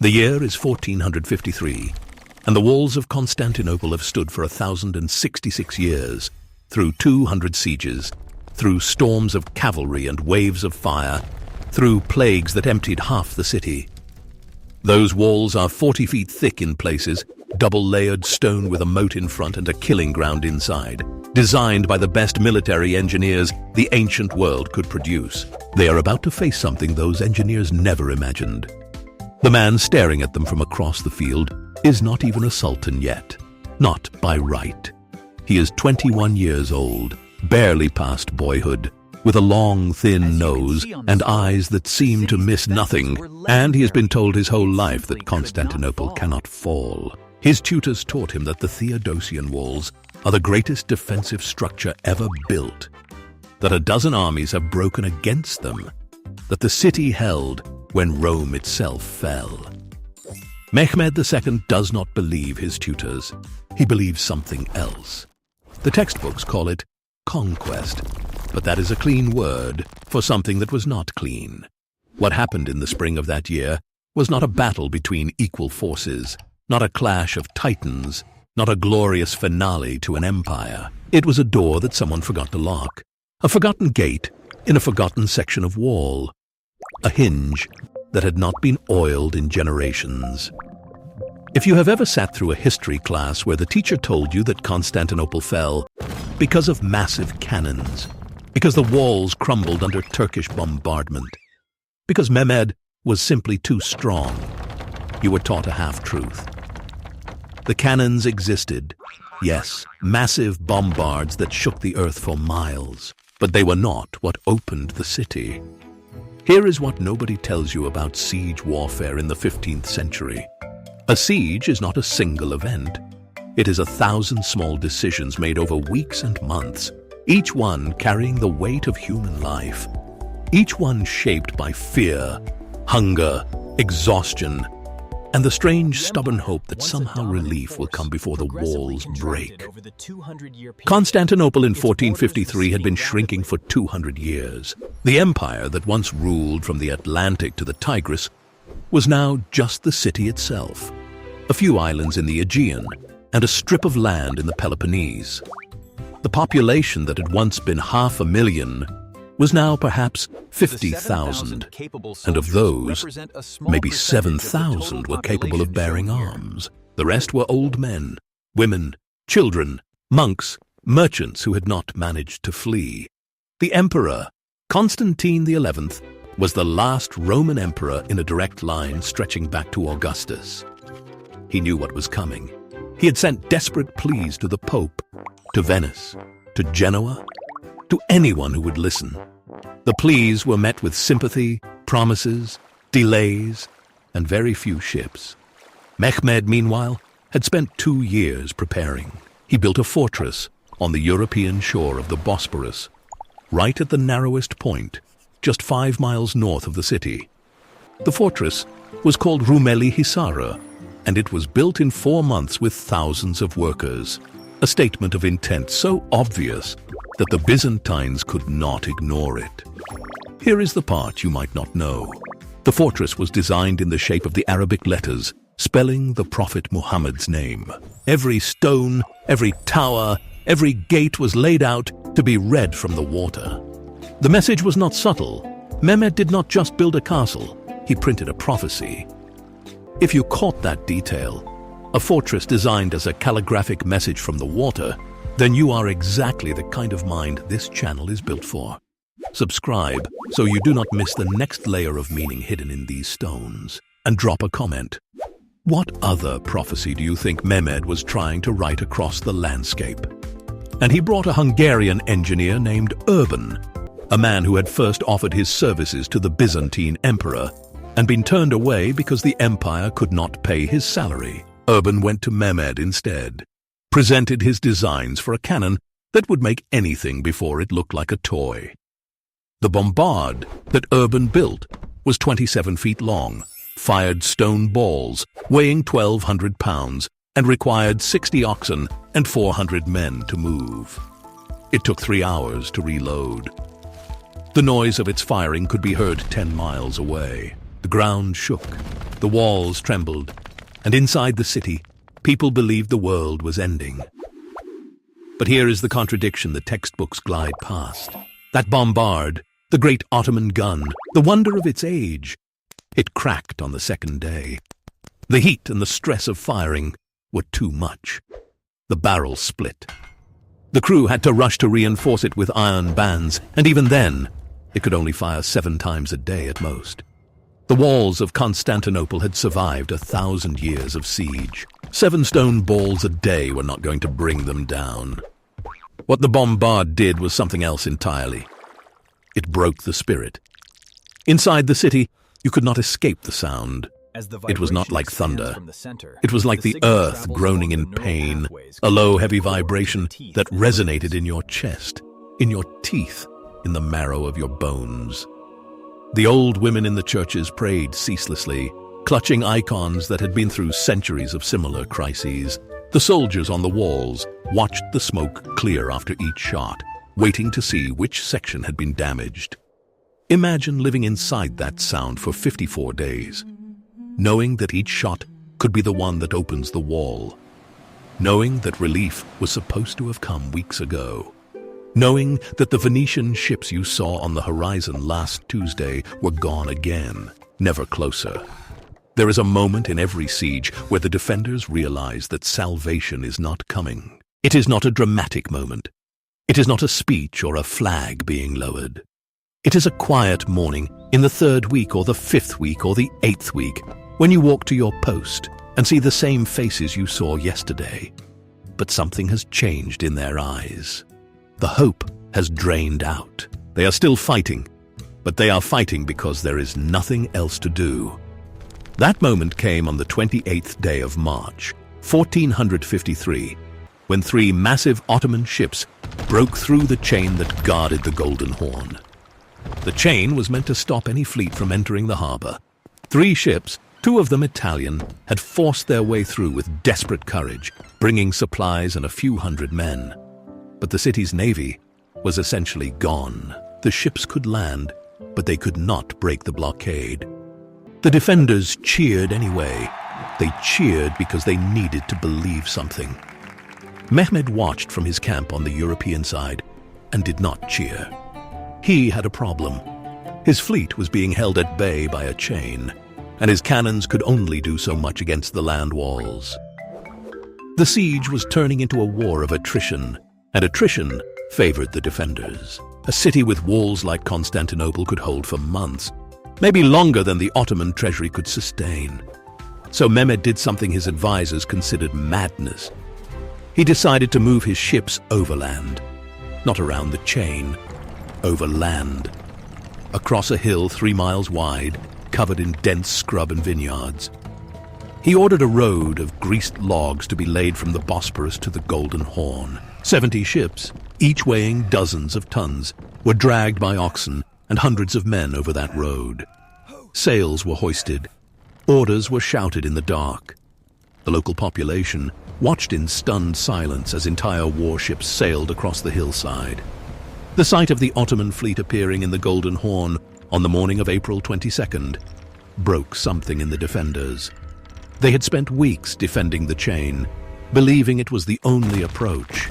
The year is 1453, and the walls of Constantinople have stood for 1,066 years, through 200 sieges, through storms of cavalry and waves of fire, through plagues that emptied half the city. Those walls are 40 feet thick in places, double-layered stone with a moat in front and a killing ground inside, designed by the best military engineers the ancient world could produce. They are about to face something those engineers never imagined. The man staring at them from across the field is not even a sultan yet, not by right. He is 21 years old, barely past boyhood, with a long, thin nose and eyes that seem to miss nothing, and he has been told his whole life that Constantinople cannot fall. His tutors taught him that the Theodosian walls are the greatest defensive structure ever built, that a dozen armies have broken against them, that the city held when Rome itself fell. Mehmed II does not believe his tutors. He believes something else. The textbooks call it conquest, but that is a clean word for something that was not clean. What happened in the spring of that year was not a battle between equal forces, not a clash of titans, not a glorious finale to an empire. It was a door that someone forgot to lock, a forgotten gate in a forgotten section of wall, a hinge that had not been oiled in generations. If you have ever sat through a history class where the teacher told you that Constantinople fell because of massive cannons, because the walls crumbled under Turkish bombardment, because Mehmed was simply too strong, you were taught a half-truth. The cannons existed, yes, massive bombards that shook the earth for miles, but they were not what opened the city. Here is what nobody tells you about siege warfare in the 15th century. A siege is not a single event. It is 1,000 small decisions made over weeks and months, each one carrying the weight of human life, each one shaped by fear, hunger, exhaustion, and the strange, stubborn hope that somehow relief will come before the walls break. Constantinople in 1453 had been shrinking for 200 years. The empire that once ruled from the Atlantic to the Tigris was now just the city itself, a few islands in the Aegean, and a strip of land in the Peloponnese. The population that had once been 500,000 was now perhaps 50,000, and of those, maybe 7,000 were capable of bearing arms. The rest were old men, women, children, monks, merchants who had not managed to flee. The emperor, Constantine XI, was the last Roman emperor in a direct line stretching back to Augustus. He knew what was coming. He had sent desperate pleas to the Pope, to Venice, to Genoa, to anyone who would listen. The pleas were met with sympathy, promises, delays, and very few ships. Mehmed, meanwhile, had spent 2 years preparing. He built a fortress on the European shore of the Bosporus, right at the narrowest point, just 5 miles north of the city. The fortress was called Rumeli Hisara, and it was built in 4 months with thousands of workers, a statement of intent so obvious that the Byzantines could not ignore it. Here is the part you might not know. The fortress was designed in the shape of the Arabic letters, spelling the Prophet Muhammad's name. Every stone, every tower, every gate was laid out to be read from the water. The message was not subtle. Mehmed did not just build a castle, he printed a prophecy. If you caught that detail, a fortress designed as a calligraphic message from the water, then you are exactly the kind of mind this channel is built for. Subscribe so you do not miss the next layer of meaning hidden in these stones. And drop a comment. What other prophecy do you think Mehmed was trying to write across the landscape? And he brought a Hungarian engineer named Urban, a man who had first offered his services to the Byzantine emperor and been turned away because the empire could not pay his salary. Urban went to Mehmed instead, presented his designs for a cannon that would make anything before it looked like a toy. The bombard that Urban built was 27 feet long, fired stone balls weighing 1,200 pounds, and required 60 oxen and 400 men to move. It took 3 hours to reload. The noise of its firing could be heard 10 miles away. The ground shook, the walls trembled, and inside the city, people believed the world was ending. But here is the contradiction the textbooks glide past. That bombard, the great Ottoman gun, the wonder of its age, it cracked on the second day. The heat and the stress of firing were too much. The barrel split. The crew had to rush to reinforce it with iron bands, and even then, it could only fire 7 times a day at most. The walls of Constantinople had survived 1,000 years of siege. 7 stone balls a day were not going to bring them down. What the bombard did was something else entirely. It broke the spirit. Inside the city, you could not escape the sound. It was not like thunder. It was like the earth groaning in pain, a low, heavy vibration that resonated in your chest, in your teeth, in the marrow of your bones. The old women in the churches prayed ceaselessly, clutching icons that had been through centuries of similar crises. The soldiers on the walls watched the smoke clear after each shot, waiting to see which section had been damaged. Imagine living inside that sound for 54 days, knowing that each shot could be the one that opens the wall, knowing that relief was supposed to have come weeks ago, knowing that the Venetian ships you saw on the horizon last Tuesday were gone again, never closer. There is a moment in every siege where the defenders realize that salvation is not coming. It is not a dramatic moment. It is not a speech or a flag being lowered. It is a quiet morning in the 3rd week or the 5th week or the 8th week when you walk to your post and see the same faces you saw yesterday. But something has changed in their eyes. The hope has drained out. They are still fighting, but they are fighting because there is nothing else to do. That moment came on the 28th day of March, 1453, when 3 massive Ottoman ships broke through the chain that guarded the Golden Horn. The chain was meant to stop any fleet from entering the harbor. 3 ships, 2 of them Italian, had forced their way through with desperate courage, bringing supplies and a few hundred men. But the city's navy was essentially gone. The ships could land, but they could not break the blockade. The defenders cheered anyway. They cheered because they needed to believe something. Mehmed watched from his camp on the European side and did not cheer. He had a problem. His fleet was being held at bay by a chain, and his cannons could only do so much against the land walls. The siege was turning into a war of attrition, and attrition favored the defenders. A city with walls like Constantinople could hold for months, maybe longer than the Ottoman treasury could sustain. So Mehmed did something his advisors considered madness. He decided to move his ships overland, not around the chain, overland, across a hill 3 miles wide, covered in dense scrub and vineyards. He ordered a road of greased logs to be laid from the Bosporus to the Golden Horn. 70 ships, each weighing dozens of tons, were dragged by oxen and hundreds of men over that road. Sails were hoisted. Orders were shouted in the dark. The local population watched in stunned silence as entire warships sailed across the hillside. The sight of the Ottoman fleet appearing in the Golden Horn on the morning of April 22nd broke something in the defenders. They had spent weeks defending the chain, believing it was the only approach.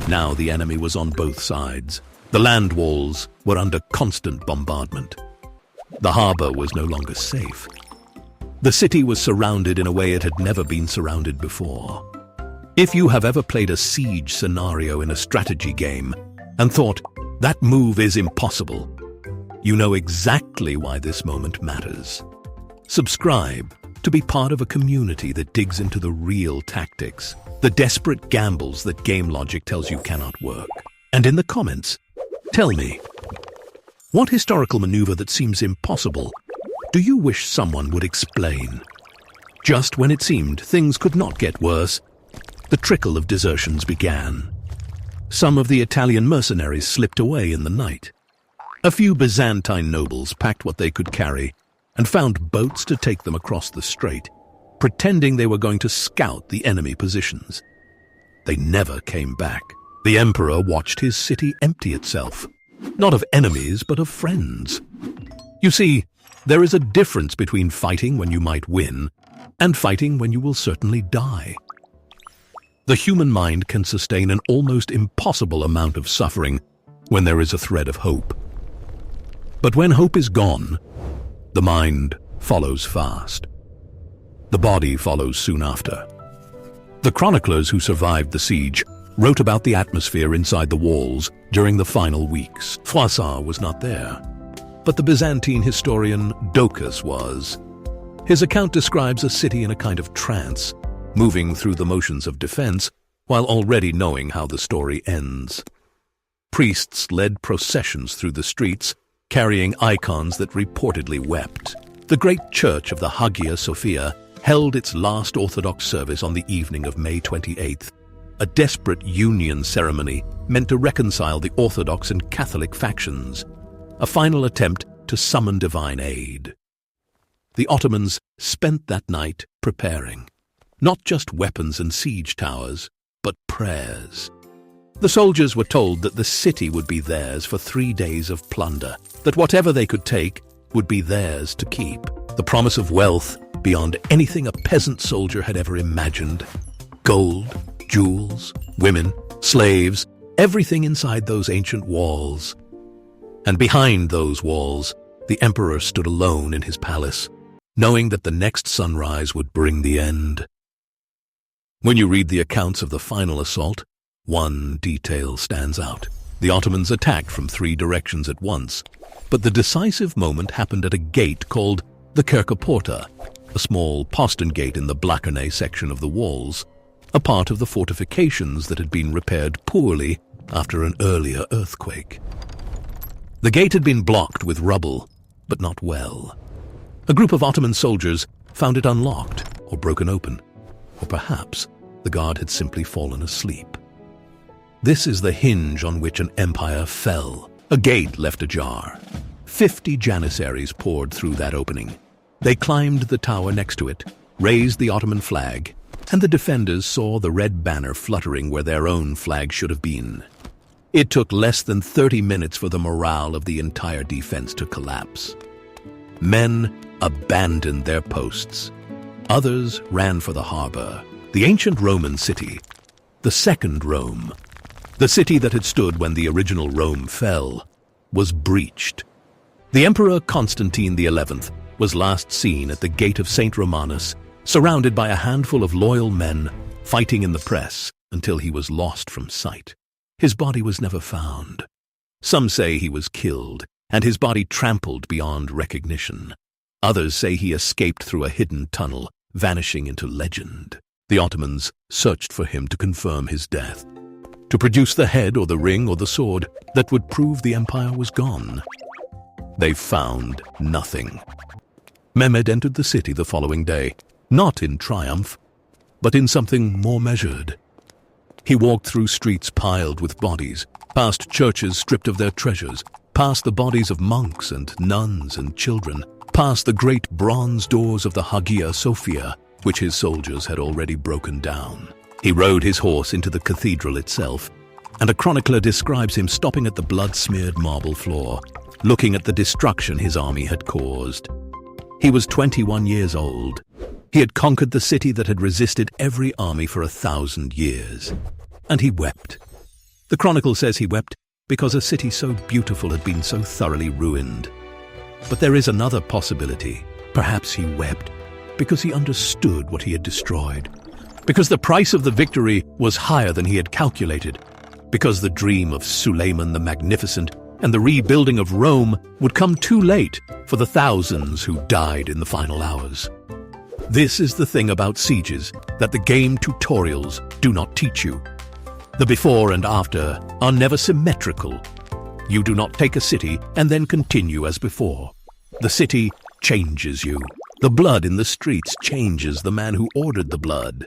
Now the enemy was on both sides. The land walls were under constant bombardment. The harbor was no longer safe. The city was surrounded in a way it had never been surrounded before. If you have ever played a siege scenario in a strategy game and thought, that move is impossible, you know exactly why this moment matters. Subscribe to be part of a community that digs into the real tactics, the desperate gambles that game logic tells you cannot work. And in the comments, tell me, what historical maneuver that seems impossible do you wish someone would explain? Just when it seemed things could not get worse, the trickle of desertions began. Some of the Italian mercenaries slipped away in the night. A few Byzantine nobles packed what they could carry and found boats to take them across the strait, pretending they were going to scout the enemy positions. They never came back. The emperor watched his city empty itself, not of enemies, but of friends. You see, There is a difference between fighting when you might win and fighting when you will certainly die. The human mind can sustain an almost impossible amount of suffering when there is a thread of hope. But when hope is gone, the mind follows fast. The body follows soon after. The chroniclers who survived the siege wrote about the atmosphere inside the walls during the final weeks. Froissart was not there, but the Byzantine historian Docus was. His account describes a city in a kind of trance, moving through the motions of defense while already knowing how the story ends. Priests led processions through the streets, carrying icons that reportedly wept. The great church of the Hagia Sophia held its last Orthodox service on the evening of May 28th, a desperate union ceremony meant to reconcile the Orthodox and Catholic factions, a final attempt to summon divine aid. The Ottomans spent that night preparing, not just weapons and siege towers, but prayers. The soldiers were told that the city would be theirs for 3 days of plunder, that whatever they could take would be theirs to keep. The promise of wealth beyond anything a peasant soldier had ever imagined. Gold, jewels, women, slaves, everything inside those ancient walls. And behind those walls, the emperor stood alone in his palace, knowing that the next sunrise would bring the end. When you read the accounts of the final assault, one detail stands out. The Ottomans attacked from 3 directions at once, but the decisive moment happened at a gate called the Kerkeporta, a small postern gate in the Blachernay section of the walls, a part of the fortifications that had been repaired poorly after an earlier earthquake. The gate had been blocked with rubble, but not well. A group of Ottoman soldiers found it unlocked or broken open, or perhaps the guard had simply fallen asleep. This is the hinge on which an empire fell. A gate left ajar. 50 janissaries poured through that opening. They climbed the tower next to it, raised the Ottoman flag, and the defenders saw the red banner fluttering where their own flag should have been. It took less than 30 minutes for the morale of the entire defense to collapse. Men abandoned their posts. Others ran for the harbor, the ancient Roman city, the second Rome. The city that had stood when the original Rome fell was breached. The Emperor Constantine XI was last seen at the gate of St. Romanus, surrounded by a handful of loyal men fighting in the press until he was lost from sight. His body was never found. Some say he was killed and his body trampled beyond recognition. Others say he escaped through a hidden tunnel, vanishing into legend. The Ottomans searched for him to confirm his death, to produce the head or the ring or the sword that would prove the empire was gone. They found nothing. Mehmed entered the city the following day, not in triumph, but in something more measured. He walked through streets piled with bodies, past churches stripped of their treasures, past the bodies of monks and nuns and children, past the great bronze doors of the Hagia Sophia, which his soldiers had already broken down. He rode his horse into the cathedral itself, and a chronicler describes him stopping at the blood-smeared marble floor, looking at the destruction his army had caused. He was 21 years old. He had conquered the city that had resisted every army for 1,000 years. And he wept. The chronicle says he wept because a city so beautiful had been so thoroughly ruined. But there is another possibility. Perhaps he wept because he understood what he had destroyed, because the price of the victory was higher than he had calculated, because the dream of Suleiman the Magnificent and the rebuilding of Rome would come too late for the thousands who died in the final hours. This is the thing about sieges that the game tutorials do not teach you. The before and after are never symmetrical. You do not take a city and then continue as before. The city changes you. The blood in the streets changes the man who ordered the blood.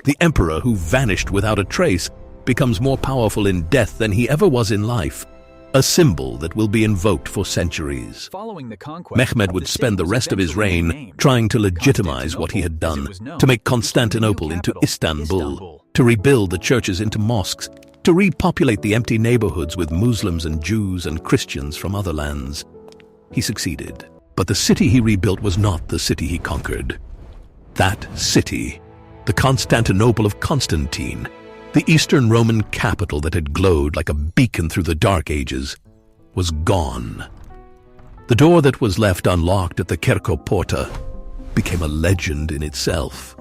The emperor who vanished without a trace becomes more powerful in death than he ever was in life, a symbol that will be invoked for centuries. Following the conquest, Mehmed would spend the rest of his reign trying to legitimize what he had done, to make Constantinople into Istanbul, to rebuild the churches into mosques, to repopulate the empty neighborhoods with Muslims and Jews and Christians from other lands. He succeeded, But the city he rebuilt was not the city he conquered. That city, the Constantinople of Constantine, the Eastern Roman capital that had glowed like a beacon through the Dark Ages, was gone. The door that was left unlocked at the Porta became a legend in itself.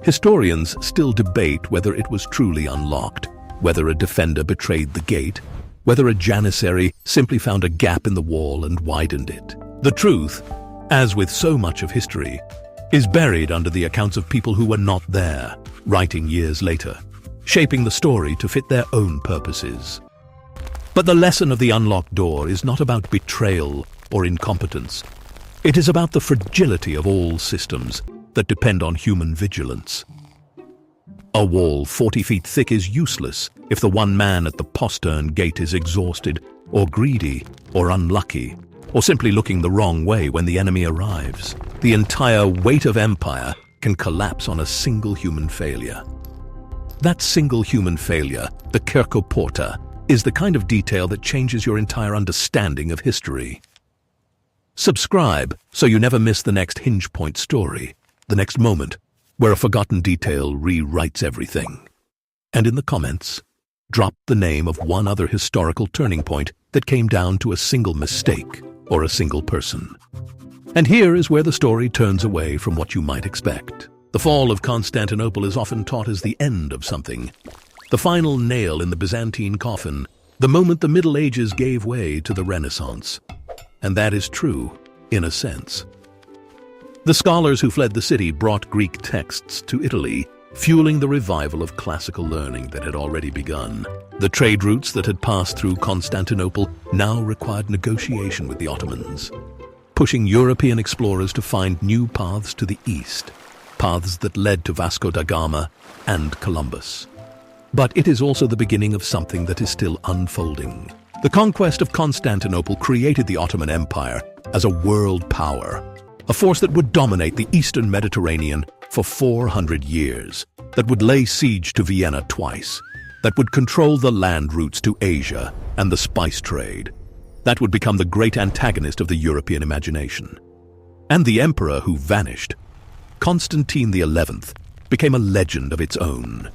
Historians still debate whether it was truly unlocked, whether a defender betrayed the gate, whether a janissary simply found a gap in the wall and widened it. The truth, as with so much of history, is buried under the accounts of people who were not there, writing years later, shaping the story to fit their own purposes. But the lesson of the unlocked door is not about betrayal or incompetence. It is about the fragility of all systems that depend on human vigilance. A wall 40 feet thick is useless if the one man at the postern gate is exhausted, or greedy, or unlucky, or simply looking the wrong way when the enemy arrives. The entire weight of empire can collapse on a single human failure. That single human failure, the Porta, is the kind of detail that changes your entire understanding of history. Subscribe so you never miss the next hinge point story, the next moment where a forgotten detail rewrites everything. And in the comments, drop the name of one other historical turning point that came down to a single mistake or a single person. And here is where the story turns away from what you might expect. The fall of Constantinople is often taught as the end of something, the final nail in the Byzantine coffin, the moment the Middle Ages gave way to the Renaissance. And that is true, in a sense. The scholars who fled the city brought Greek texts to Italy, fueling the revival of classical learning that had already begun. The trade routes that had passed through Constantinople now required negotiation with the Ottomans, pushing European explorers to find new paths to the east, paths that led to Vasco da Gama and Columbus. But it is also the beginning of something that is still unfolding. The conquest of Constantinople created the Ottoman Empire as a world power, a force that would dominate the Eastern Mediterranean for 400 years, that would lay siege to Vienna twice, that would control the land routes to Asia and the spice trade, that would become the great antagonist of the European imagination. And the emperor who vanished, Constantine XI, became a legend of its own.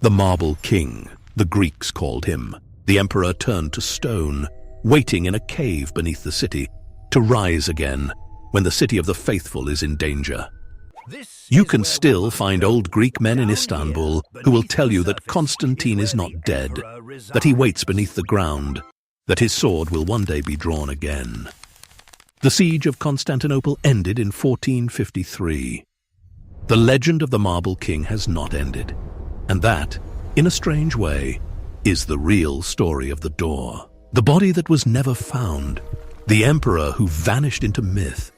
The Marble King, the Greeks called him. The emperor turned to stone, waiting in a cave beneath the city, to rise again when the city of the faithful is in danger. You can still find old Greek men in Istanbul who will tell you that Constantine is not dead, that he waits beneath the ground, that his sword will one day be drawn again. The siege of Constantinople ended in 1453. The legend of the Marble King has not ended, and that, in a strange way, is the real story of the door. The body that was never found, the emperor who vanished into myth,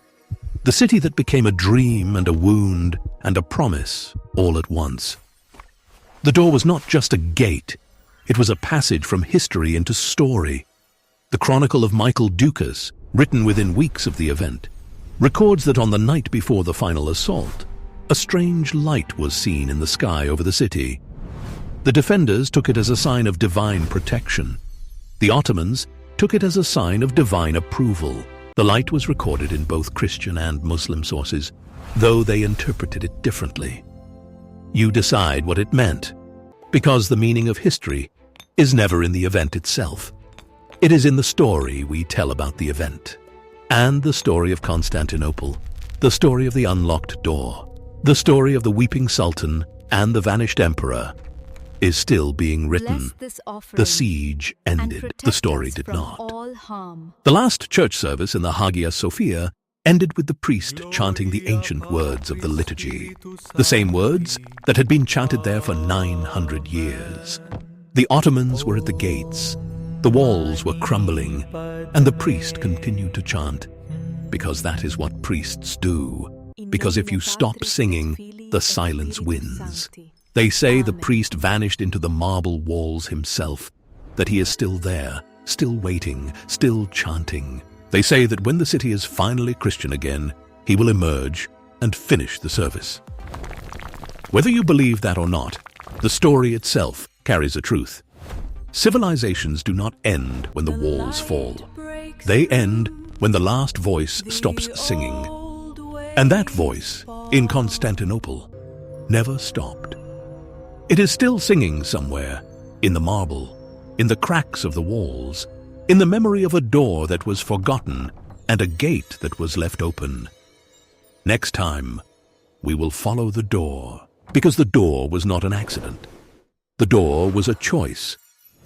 the city that became a dream and a wound and a promise all at once. The door was not just a gate, it was a passage from history into story. The Chronicle of Michael Ducas, written within weeks of the event, records that on the night before the final assault, a strange light was seen in the sky over the city. The defenders took it as a sign of divine protection. The Ottomans took it as a sign of divine approval. The light was recorded in both Christian and Muslim sources, though they interpreted it differently. You decide what it meant, because the meaning of history is never in the event itself. It is in the story we tell about the event. And the story of Constantinople, the story of the unlocked door, the story of the weeping Sultan and the vanished emperor, is still being written. The siege ended. The story did not. The last church service in the Hagia Sophia ended with the priest chanting the ancient words of the liturgy, the same words that had been chanted there for 900 years. The Ottomans were at the gates, the walls were crumbling, and the priest continued to chant, because that is what priests do, because if you stop singing, the silence wins. They say the priest vanished into the marble walls himself, that he is still there, still waiting, still chanting. They say that when the city is finally Christian again, he will emerge and finish the service. Whether you believe that or not, the story itself carries a truth. Civilizations do not end when the walls fall. They end when the last voice stops singing. And that voice, in Constantinople, never stopped. It is still singing somewhere, in the marble, in the cracks of the walls, in the memory of a door that was forgotten and a gate that was left open. Next time, we will follow the door, because the door was not an accident. The door was a choice,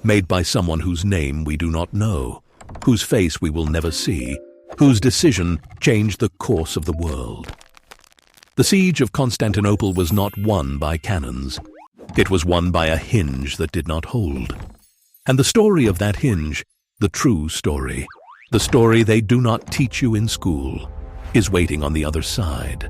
made by someone whose name we do not know, whose face we will never see, whose decision changed the course of the world. The siege of Constantinople was not won by cannons. It was won by a hinge that did not hold. And the story of that hinge, the true story, the story they do not teach you in school, is waiting on the other side.